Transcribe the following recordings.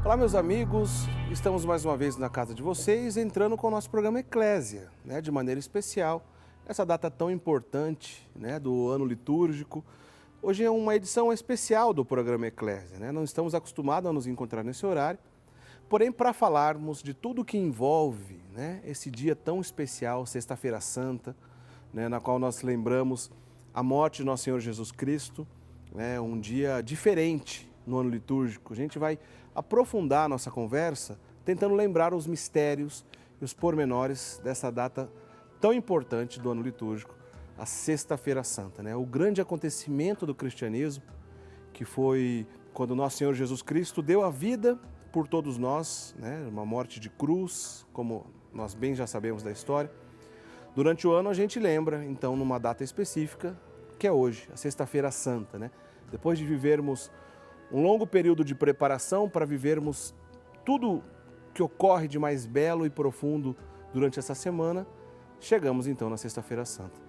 Olá, meus amigos, estamos mais uma vez na casa de vocês, entrando com o nosso programa Eclésia, de maneira especial, essa data tão importante, do ano litúrgico. Hoje é uma edição especial do programa Eclésia, Não estamos acostumados a nos encontrar nesse horário, porém para falarmos de tudo que envolve, esse dia tão especial, Sexta-feira Santa, na qual nós lembramos a morte de nosso Senhor Jesus Cristo, um dia diferente no ano litúrgico. A gente vai aprofundar a nossa conversa tentando lembrar os mistérios e os pormenores dessa data tão importante do ano litúrgico, a Sexta-feira Santa, o grande acontecimento do cristianismo, que foi quando nosso Senhor Jesus Cristo deu a vida por todos nós, uma morte de cruz, como nós bem já sabemos da história. Durante o ano a gente lembra, então, numa data específica, que é hoje, a Sexta-feira Santa, Depois de vivermos um longo período de preparação para vivermos tudo que ocorre de mais belo e profundo durante essa semana, chegamos então na Sexta-feira Santa.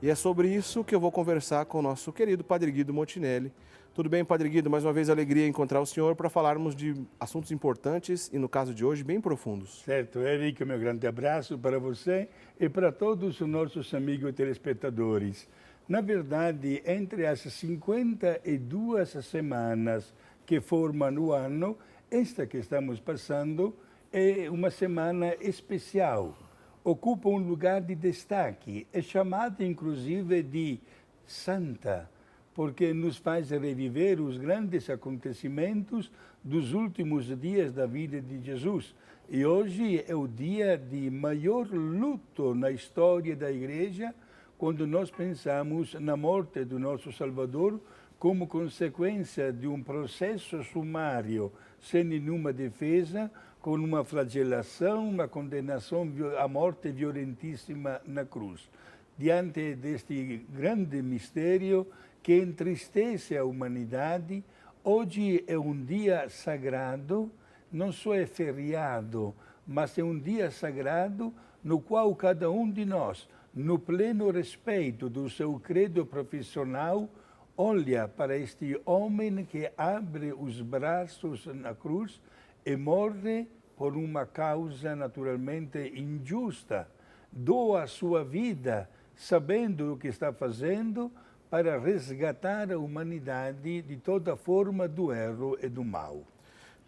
E é sobre isso que eu vou conversar com o nosso querido Padre Guido Montinelli. Tudo bem, Padre Guido? Mais uma vez, alegria encontrar o senhor para falarmos de assuntos importantes e, no caso de hoje, bem profundos. Certo, Eric, meu grande abraço para você e para todos os nossos amigos telespectadores. Na verdade, entre as 52 semanas que formam o ano, esta que estamos passando é uma semana especial. Ocupa um lugar de destaque. É chamada, inclusive, de Santa, porque nos faz reviver os grandes acontecimentos dos últimos dias da vida de Jesus. E hoje é o dia de maior luto na história da Igreja, quando nós pensamos na morte do nosso Salvador como consequência de um processo sumário, sem nenhuma defesa, com uma flagelação, uma condenação à morte violentíssima na cruz. Diante deste grande mistério que entristece a humanidade, hoje é um dia sagrado, não só é feriado, mas é um dia sagrado no qual cada um de nós, no pleno respeito do seu credo profissional, olha para este homem que abre os braços na cruz e morre por uma causa naturalmente injusta. Doa a sua vida, sabendo o que está fazendo, para resgatar a humanidade de toda forma do erro e do mal.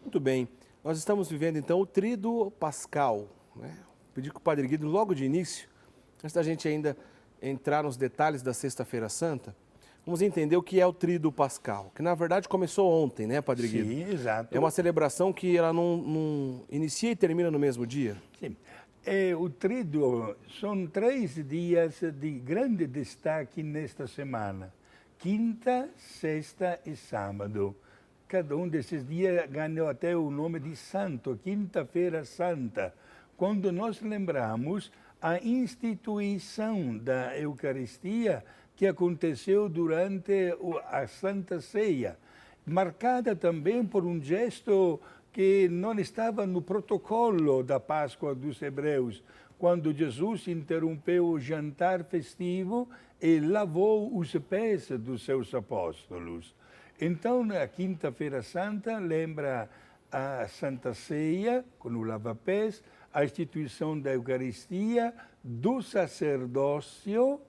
Muito bem. Nós estamos vivendo, então, o Tríduo Pascal. Pedi que o Padre Guido, logo de início, antes da gente ainda entrar nos detalhes da Sexta-feira Santa, vamos entender o que é o Tríduo Pascal, que na verdade começou ontem, Padre Guido? Sim, exato. É uma celebração que ela não inicia e termina no mesmo dia? Sim. O Tríduo são 3 dias de grande destaque nesta semana. Quinta, sexta e sábado. Cada um desses dias ganhou até o nome de santo, Quinta-feira Santa, quando nós lembramos a instituição da Eucaristia que aconteceu durante a Santa Ceia, marcada também por um gesto que não estava no protocolo da Páscoa dos hebreus, quando Jesus interrompeu o jantar festivo e lavou os pés dos seus apóstolos. Então, a Quinta-feira Santa lembra a Santa Ceia, com o lava-pés, a instituição da Eucaristia, do sacerdócio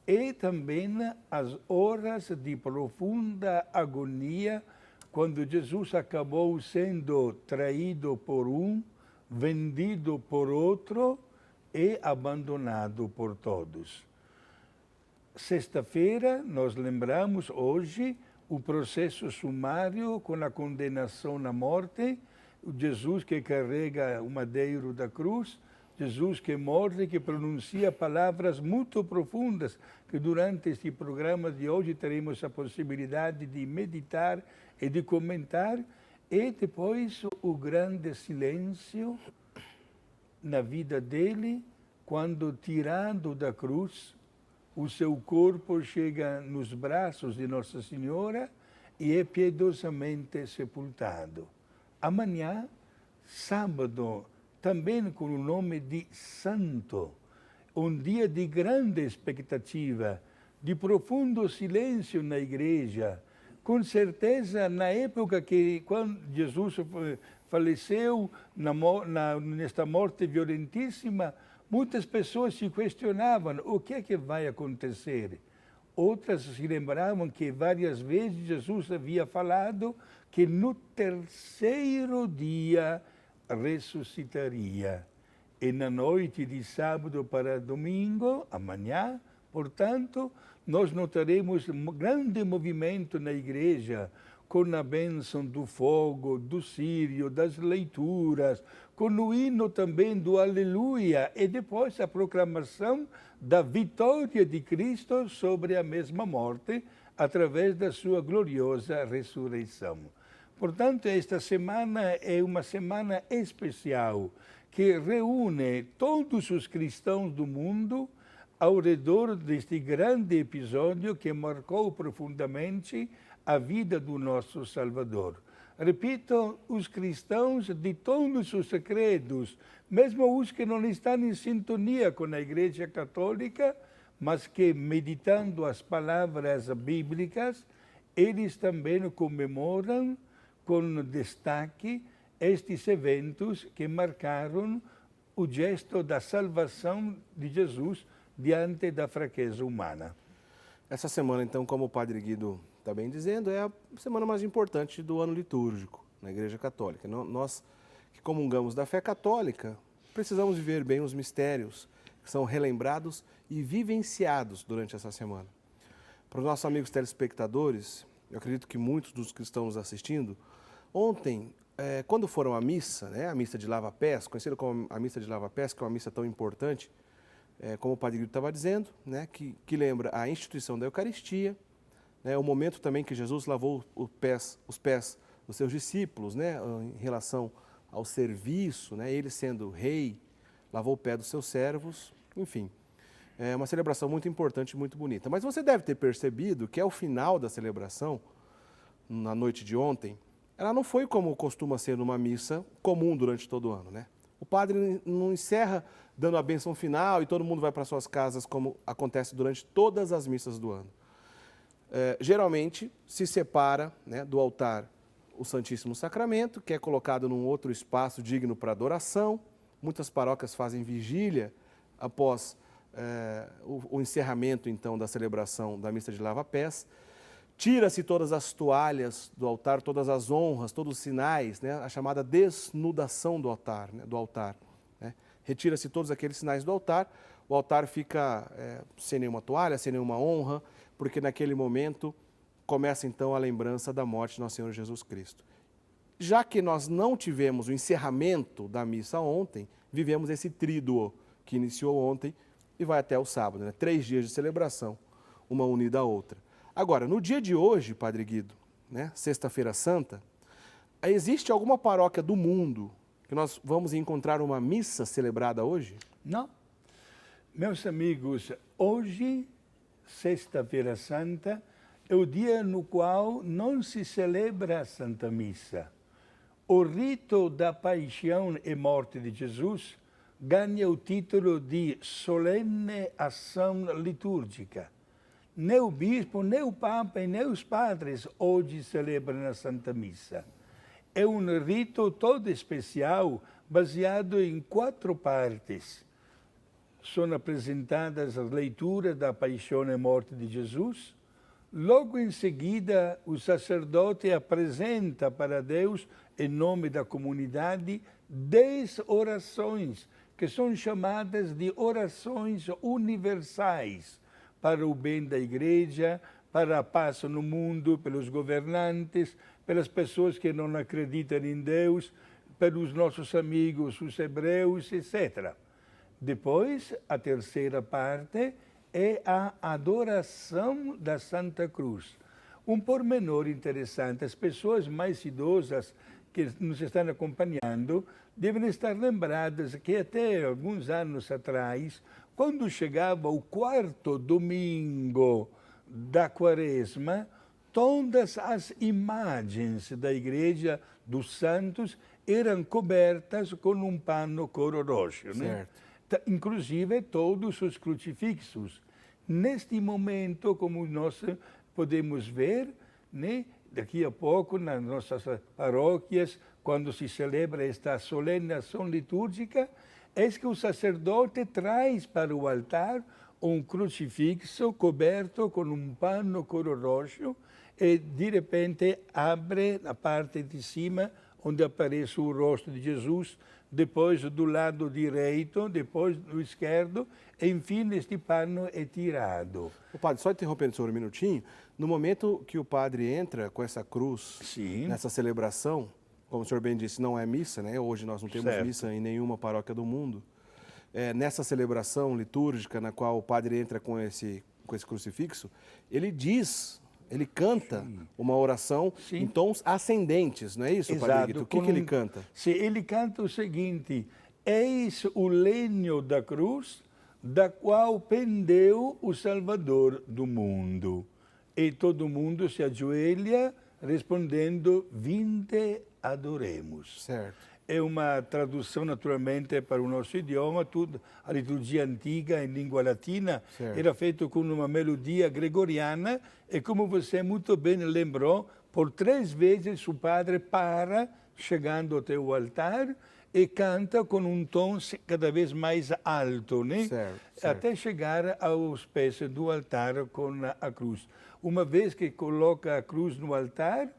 e também as horas de profunda agonia, quando Jesus acabou sendo traído por um, vendido por outro e abandonado por todos. Sexta-feira, nós lembramos hoje o processo sumário com a condenação à morte, o Jesus que carrega o madeiro da cruz, Jesus que morre, que pronuncia palavras muito profundas, que durante este programa de hoje teremos a possibilidade de meditar e de comentar, e depois o grande silêncio na vida dele, quando tirado da cruz, o seu corpo chega nos braços de Nossa Senhora e é piedosamente sepultado. Amanhã, sábado, também com o nome de Santo, um dia de grande expectativa, de profundo silêncio na igreja, Com certeza, na época que quando Jesus faleceu, nesta morte violentíssima, muitas pessoas se questionavam o que é que vai acontecer. Outras se lembravam que várias vezes Jesus havia falado que no terceiro dia ressuscitaria. E na noite de sábado para domingo, amanhã, portanto, nós notaremos um grande movimento na igreja, com a bênção do fogo, do círio, das leituras, com o hino também do Aleluia, e depois a proclamação da vitória de Cristo sobre a mesma morte, através da sua gloriosa ressurreição. Portanto, esta semana é uma semana especial, que reúne todos os cristãos do mundo ao redor deste grande episódio que marcou profundamente a vida do nosso Salvador. Repito, os cristãos de todos os credos, mesmo os que não estão em sintonia com a Igreja Católica, mas que, meditando as palavras bíblicas, eles também comemoram com destaque estes eventos que marcaram o gesto da salvação de Jesus diante da fraqueza humana. Essa semana, então, como o Padre Guido está bem dizendo, é a semana mais importante do ano litúrgico na Igreja Católica. Nós que comungamos da fé católica, precisamos viver bem os mistérios que são relembrados e vivenciados durante essa semana. Para os nossos amigos telespectadores, eu acredito que muitos dos que estão nos assistindo, ontem, quando foram à missa, né, a missa de lava-pés, conhecida como a missa de lava-pés, que é uma missa tão importante, como o Padre Guido estava dizendo, né, que lembra a instituição da Eucaristia, né, o momento também que Jesus lavou os pés dos seus discípulos, né, em relação ao serviço, né, ele sendo rei, lavou o pé dos seus servos, enfim. É uma celebração muito importante e muito bonita. Mas você deve ter percebido que ao final da celebração, na noite de ontem, ela não foi como costuma ser numa missa comum durante todo o ano, né? O padre não encerra dando a bênção final e todo mundo vai para suas casas como acontece durante todas as missas do ano. Geralmente se separa, né, do altar o Santíssimo Sacramento, que é colocado num outro espaço digno para adoração. Muitas paróquias fazem vigília após o encerramento, então, da celebração da missa de lava-pés. Tira-se todas as toalhas do altar, todas as honras, todos os sinais, né? A chamada desnudação do altar. Né? Retira-se todos aqueles sinais do altar, o altar fica sem nenhuma toalha, sem nenhuma honra, porque naquele momento começa então a lembrança da morte de nosso Senhor Jesus Cristo. Já que nós não tivemos o encerramento da missa ontem, vivemos esse tríduo que iniciou ontem e vai até o sábado, né? 3 dias de celebração, uma unida à outra. Agora, no dia de hoje, Padre Guido, né, Sexta-feira Santa, existe alguma paróquia do mundo que nós vamos encontrar uma missa celebrada hoje? Não. Meus amigos, hoje, Sexta-feira Santa, é o dia no qual não se celebra a Santa Missa. O rito da paixão e morte de Jesus ganha o título de solene ação litúrgica. Nem o bispo, nem o papa e nem os padres hoje celebram a Santa Missa. É um rito todo especial, baseado em 4 partes. São apresentadas as leituras da paixão e morte de Jesus. Logo em seguida, o sacerdote apresenta para Deus, em nome da comunidade, 10 orações, que são chamadas de orações universais, para o bem da igreja, para a paz no mundo, pelos governantes, pelas pessoas que não acreditam em Deus, pelos nossos amigos, os hebreus, etc. Depois, a terceira parte é a adoração da Santa Cruz. Um pormenor interessante, as pessoas mais idosas que nos estão acompanhando devem estar lembradas que até alguns anos atrás, quando chegava o 4º domingo da Quaresma, todas as imagens da igreja dos santos eram cobertas com um pano cor roxo, né? Inclusive todos os crucifixos. Neste momento, como nós podemos ver, né, daqui a pouco, nas nossas paróquias, quando se celebra esta solene ação litúrgica, é que o sacerdote traz para o altar um crucifixo coberto com um pano cor roxo e, de repente, abre a parte de cima, onde aparece o rosto de Jesus, depois do lado direito, depois do esquerdo, e, enfim, este pano é tirado. O padre, só interrompendo o senhor um minutinho, no momento que o padre entra com essa cruz, Sim. nessa celebração, como o senhor bem disse, não é missa, né? Hoje nós não temos missa em nenhuma paróquia do mundo. Nessa celebração litúrgica na qual o padre entra com esse crucifixo, ele canta uma oração em tons ascendentes, não é isso, Padre Guido? O que ele canta? Sim, ele canta o seguinte: eis o lenho da cruz, da qual pendeu o Salvador do mundo. E todo mundo se ajoelha respondendo: vinde, adoremos. Certo. É uma tradução, naturalmente, para o nosso idioma. Tudo, a liturgia antiga, em língua latina, era feita com uma melodia gregoriana e, como você muito bem lembrou, por 3 vezes o padre para, chegando até o altar, e canta com um tom cada vez mais alto, né? Certo. Até chegar aos pés do altar com a cruz. Uma vez que coloca a cruz no altar,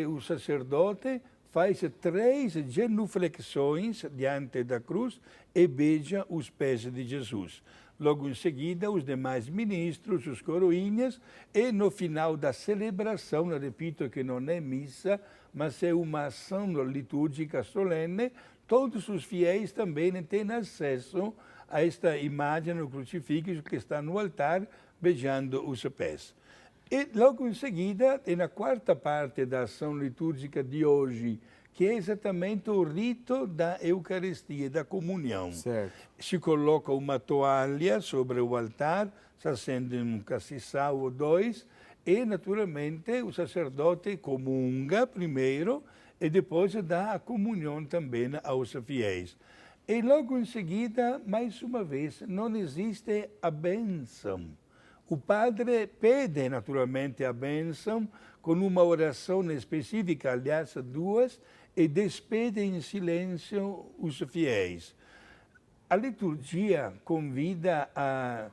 o sacerdote faz 3 genuflexões diante da cruz e beija os pés de Jesus. Logo em seguida, os demais ministros, os coroinhas, e no final da celebração, eu repito que não é missa, mas é uma ação litúrgica solene, todos os fiéis também têm acesso a esta imagem no crucifixo que está no altar, beijando os pés. E logo em seguida, na 4ª parte da ação litúrgica de hoje, que é exatamente o rito da Eucaristia, da comunhão. Certo. Se coloca uma toalha sobre o altar, se acende um castiçal ou 2, e naturalmente o sacerdote comunga primeiro e depois dá a comunhão também aos fiéis. E logo em seguida, mais uma vez, não existe a bênção. O padre pede naturalmente a bênção com uma oração específica, aliás, 2, e despede em silêncio os fiéis. A liturgia convida a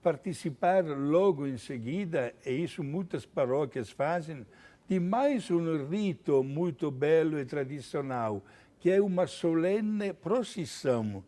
participar logo em seguida, e isso muitas paróquias fazem, de mais um rito muito belo e tradicional, que é uma solene procissão.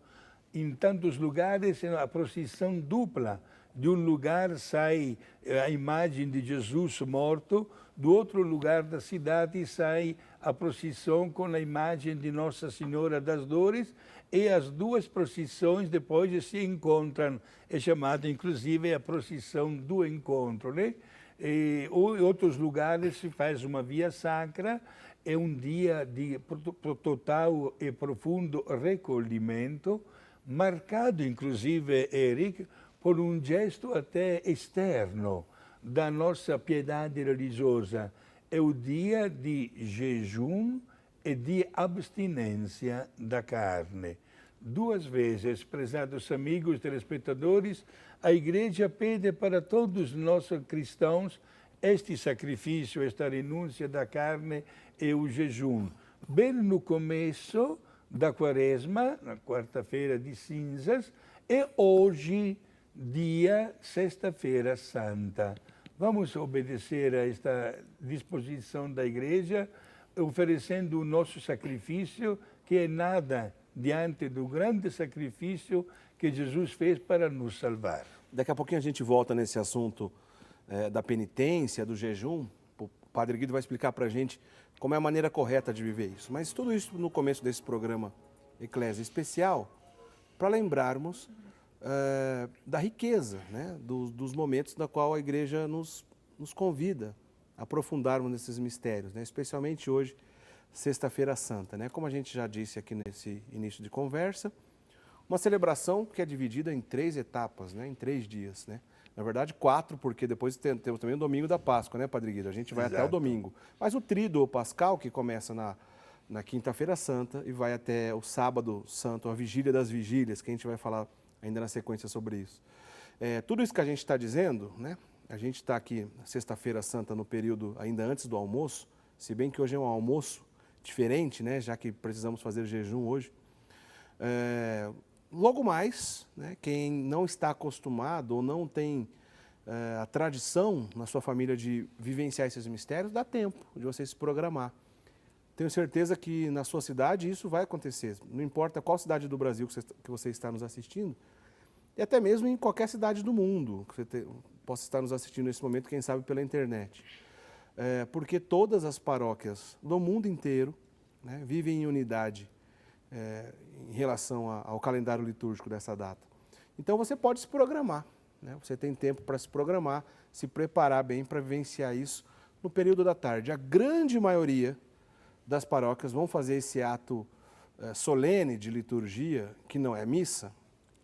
Em tantos lugares, é a procissão dupla. De um lugar sai a imagem de Jesus morto, do outro lugar da cidade sai a procissão com a imagem de Nossa Senhora das Dores, e as 2 procissões depois se encontram. É chamada, inclusive, a procissão do encontro, né? Em outros lugares se faz uma via sacra, é um dia de total e profundo recolhimento, marcado, inclusive, Eric, por um gesto até externo da nossa piedade religiosa. É o dia de jejum e de abstinência da carne. 2 vezes, prezados amigos telespectadores, a Igreja pede para todos nós cristãos este sacrifício, esta renúncia da carne e o jejum. Bem no começo da Quaresma, na 4ª-feira de cinzas, e hoje, dia Sexta-feira Santa. Vamos obedecer a esta disposição da Igreja, oferecendo o nosso sacrifício, que é nada diante do grande sacrifício que Jesus fez para nos salvar. Daqui a pouquinho a gente volta nesse assunto da penitência, do jejum. O Padre Guido vai explicar para a gente como é a maneira correta de viver isso. Mas tudo isso no começo desse programa Eclésia Especial, para lembrarmos da riqueza, né, dos momentos na qual a Igreja nos convida a aprofundarmos nesses mistérios, né, especialmente hoje, Sexta-feira Santa, né, como a gente já disse aqui nesse início de conversa, uma celebração que é dividida em 3 etapas, né, em 3 dias, né. Na verdade, 4, porque depois temos também o domingo da Páscoa, né, Padre Guido? A gente vai até o domingo. Mas o tríduo pascal, que começa na Quinta-feira Santa e vai até o Sábado Santo, a Vigília das Vigílias, que a gente vai falar ainda na sequência sobre isso. Tudo isso que a gente está dizendo, né, A gente está aqui sexta-feira santa no período ainda antes do almoço, se bem que hoje é um almoço diferente, né, já que precisamos fazer jejum hoje. Logo mais, né, quem não está acostumado ou não tem a tradição na sua família de vivenciar esses mistérios, dá tempo de você se programar. Tenho certeza que na sua cidade isso vai acontecer, não importa qual cidade do Brasil que você está nos assistindo, e até mesmo em qualquer cidade do mundo que você possa estar nos assistindo nesse momento, quem sabe pela internet. Porque todas as paróquias do mundo inteiro, né, vivem em unidade em relação ao calendário litúrgico dessa data. Então você pode se programar, né? Você tem tempo para se programar, se preparar bem para vivenciar isso no período da tarde. A grande maioria das paróquias vão fazer esse ato solene de liturgia, que não é missa,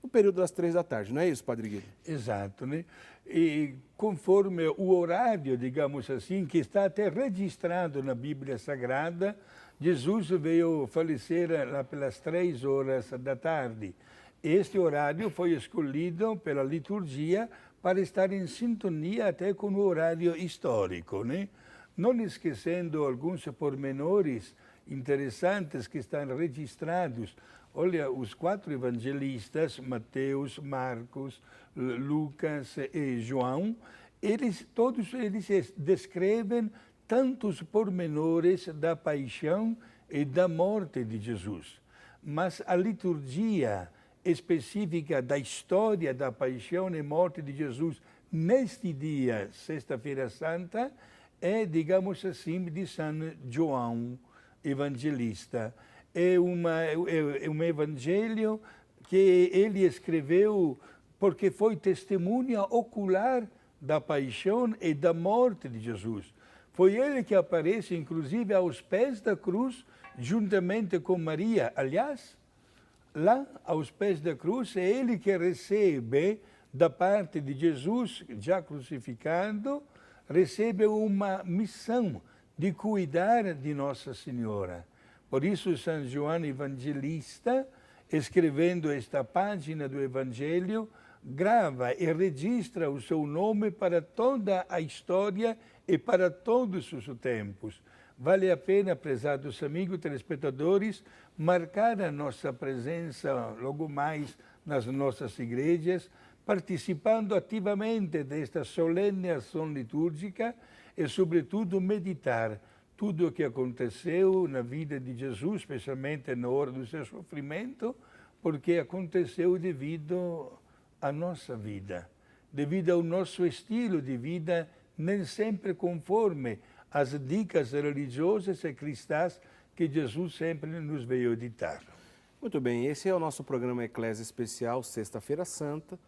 no período das 3 da tarde, não é isso, Padre Guilherme? Exato, né? E conforme o horário, digamos assim, que está até registrado na Bíblia Sagrada, Jesus veio falecer lá pelas 3 horas da tarde. Este horário foi escolhido pela liturgia para estar em sintonia até com o horário histórico, né? Não esquecendo alguns pormenores interessantes que estão registrados. Olha, os 4 evangelistas, Mateus, Marcos, Lucas e João, todos eles descrevem tantos pormenores da paixão e da morte de Jesus. Mas a liturgia específica da história da paixão e morte de Jesus neste dia, Sexta-feira Santa, é, digamos assim, de São João Evangelista. É um evangelho que ele escreveu porque foi testemunha ocular da paixão e da morte de Jesus. Foi ele que aparece, inclusive, aos pés da cruz, juntamente com Maria. Aliás, lá aos pés da cruz, é ele que recebe, da parte de Jesus, já crucificado, recebe uma missão de cuidar de Nossa Senhora. Por isso, São João Evangelista, escrevendo esta página do Evangelho, grava e registra o seu nome para toda a história e para todos os tempos. Vale a pena, prezados amigos telespectadores, marcar a nossa presença logo mais nas nossas igrejas, participando ativamente desta solene ação litúrgica e, sobretudo, meditar tudo o que aconteceu na vida de Jesus, especialmente na hora do seu sofrimento, porque aconteceu devido à nossa vida, devido ao nosso estilo de vida, nem sempre conforme as dicas religiosas e cristãs que Jesus sempre nos veio ditar. Muito bem, esse é o nosso programa Eclésia Especial, Sexta-feira Santa.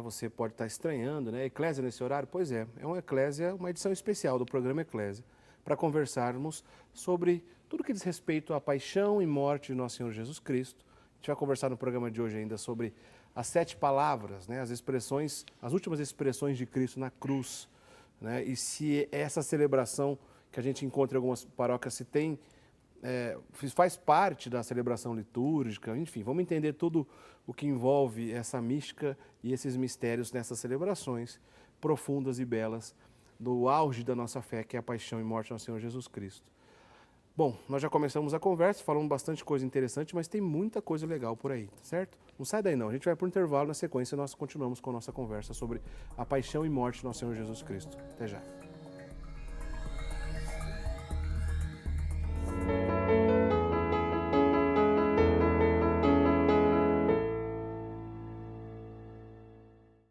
Você pode estar estranhando, né? Eclésia nesse horário? Pois é uma Eclésia, uma edição especial do programa Eclésia, para conversarmos sobre tudo que diz respeito à paixão e morte de Nosso Senhor Jesus Cristo. A gente vai conversar no programa de hoje ainda sobre as 7 palavras, né? As expressões, as últimas expressões de Cristo na cruz, né? E se essa celebração que a gente encontra em algumas paróquias se tem, faz parte da celebração litúrgica, enfim, vamos entender tudo o que envolve essa mística e esses mistérios nessas celebrações profundas e belas do auge da nossa fé, que é a paixão e morte do nosso Senhor Jesus Cristo. Bom, nós já começamos a conversa, falamos bastante coisa interessante, mas tem muita coisa legal por aí, tá certo? Não sai daí não, a gente vai para o intervalo, na sequência nós continuamos com a nossa conversa sobre a paixão e morte do nosso Senhor Jesus Cristo. Até já.